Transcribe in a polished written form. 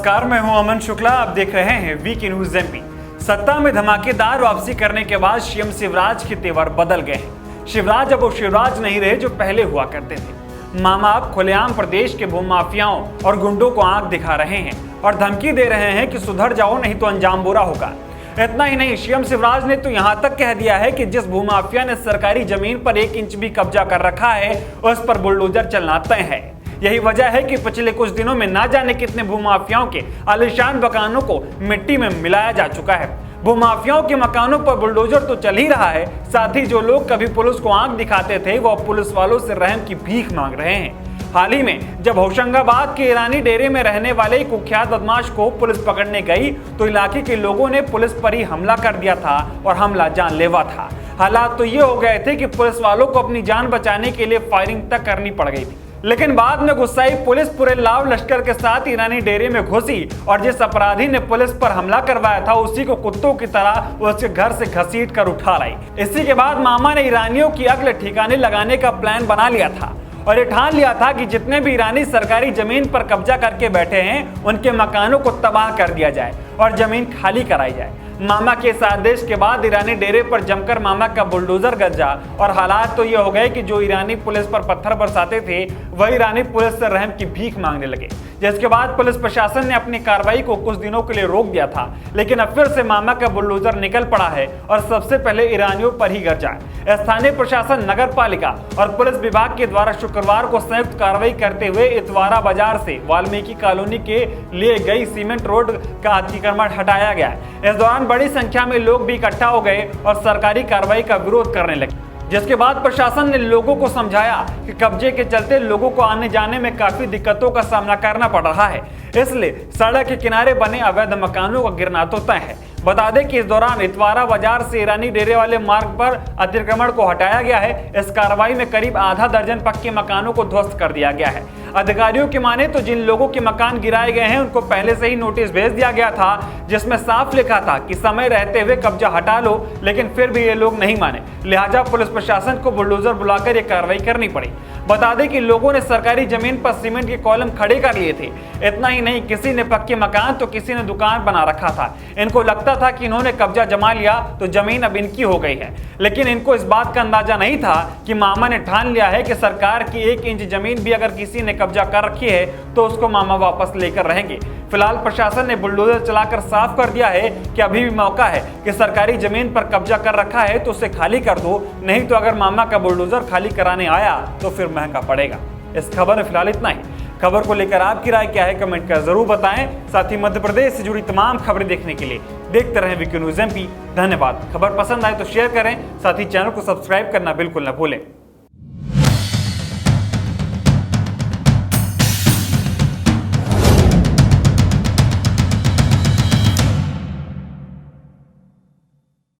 नमस्कार, मैं हूं अमन शुक्ला। आप देख रहे हैं वीके न्यूज एमपी। सत्ता में धमाकेदार वापसी करने के बाद सीएम शिवराज के तेवर बदल गए हैं। शिवराज अब वो शिवराज नहीं रहे जो पहले हुआ करते थे। मामा अब खुलेआम प्रदेश के भूमाफियाओं और गुंडों को आंख दिखा रहे हैं और धमकी दे रहे हैं कि सुधर जाओ नहीं तो अंजाम बुरा होगा। इतना ही नहीं, सीएम शिवराज ने तो यहाँ तक कह दिया है कि जिस भूमाफिया ने सरकारी जमीन पर 1 इंच भी कब्जा कर रखा है उस पर बुलडोजर चलना तय है। यही वजह है कि पिछले कुछ दिनों में ना जाने कितने भूमाफियाओं के आलीशान मकानों को मिट्टी में मिलाया जा चुका है। भूमाफियाओं के मकानों पर बुलडोजर तो चल ही रहा है, साथ ही जो लोग कभी पुलिस को आंख दिखाते थे वो पुलिस वालों से रहम की भीख मांग रहे हैं। हाल ही में जब होशंगाबाद के ईरानी डेरे में रहने वाले एक कुख्यात बदमाश को पुलिस पकड़ने गई तो इलाके के लोगों ने पुलिस पर ही हमला कर दिया था और हमला जानलेवा था। हालात तो ये हो गए थे कि पुलिस वालों को अपनी जान बचाने के लिए फायरिंग तक करनी पड़ गई थी। लेकिन बाद में गुस्साई पुलिस पूरे लाव लश्कर के साथ ईरानी डेरे में घुसी और जिस अपराधी ने पुलिस पर हमला करवाया था उसी को कुत्तों की तरह उसके घर से घसीट कर उठा लाई। इसी के बाद मामा ने ईरानियों की अक्ल ठिकाने लगाने का प्लान बना लिया था और ये ठान लिया था कि जितने भी ईरानी सरकारी जमीन पर कब्जा करके बैठे हैं उनके मकानों को तबाह कर दिया जाए और जमीन खाली कराई जाए। मामा के इस आदेश के बाद ईरानी डेरे पर जमकर मामा का बुलडोजर गरजा और हालात तो ये हो गए कि जो ईरानी पुलिस पर पत्थर बरसाते थे वह ईरानी पुलिस से रहम की भीख मांगने लगे। जिसके बाद पुलिस प्रशासन ने अपनी कार्रवाई को कुछ दिनों के लिए रोक दिया था, लेकिन अब फिर से मामा का बुलडोजर निकल पड़ा है और सबसे पहले ईरानियों पर ही गरजा। स्थानीय प्रशासन, नगर पालिका और पुलिस विभाग के द्वारा शुक्रवार को संयुक्त कार्रवाई करते हुए इतवारा बाजार से वाल्मीकि कॉलोनी के लिए गई सीमेंट रोड का अतिक्रमण हटाया गया। इस दौरान बड़ी संख्या में लोग भी इकट्ठा हो गए और सरकारी कार्रवाई का विरोध करने लगे, जिसके बाद प्रशासन ने लोगों को समझाया कि कब्जे के चलते लोगों को आने जाने में काफी दिक्कतों का सामना करना पड़ रहा है, इसलिए सड़क के किनारे बने अवैध मकानों का गिरना तो तय है। बता दें कि इस दौरान इतवारा बाजार से ईरानी डेरे वाले मार्ग पर अतिक्रमण को हटाया गया है। इस कार्रवाई में करीब आधा दर्जन पक्के मकानों को ध्वस्त कर दिया गया है। अधिकारियों की माने तो जिन लोगों के मकान गिराए गए हैं उनको पहले से ही नोटिस भेज दिया गया था, जिसमें साफ लिखा था कि समय रहते हुए कब्जा हटा लो, लेकिन फिर भी ये लोग नहीं माने, लिहाजा पुलिस प्रशासन को बुलडोजर बुलाकर ये कार्रवाई करनी पड़ी। बता दें कि लोगों ने सरकारी जमीन पर सीमेंट के कॉलम खड़े कर लिए थे। इतना ही नहीं, किसी ने पक्के मकान तो किसी ने दुकान बना रखा था। इनको लगता था कि इन्होंने कब्जा जमा लिया तो जमीन अब इनकी हो गई है, लेकिन इनको इस बात का अंदाजा नहीं था कि मामा ने ठान लिया है कि सरकार की 1 इंच जमीन भी अगर किसी ने कब्जा कर रखी है तो उसको मामा वापस लेकर रहेंगे। फिलहाल प्रशासन ने बुलडोजर चलाकर साफ कर दिया है कि अभी भी मौका है कि सरकारी जमीन पर कब्जा कर रखा है तो उसे खाली कर दो, नहीं तो अगर मामा का बुलडोजर खाली कराने आया तो फिर महंगा पड़ेगा। इस खबर में फिलहाल इतना ही। खबर को लेकर आपकी राय क्या है कमेंट कर जरूर बताएं। साथ ही मध्य प्रदेश से जुड़ी तमाम खबरें देखने के लिए देखते रहें वीके न्यूज एमपी। धन्यवाद। खबर पसंद आए तो शेयर करें, साथ ही चैनल को सब्सक्राइब करना बिल्कुल न भूलें।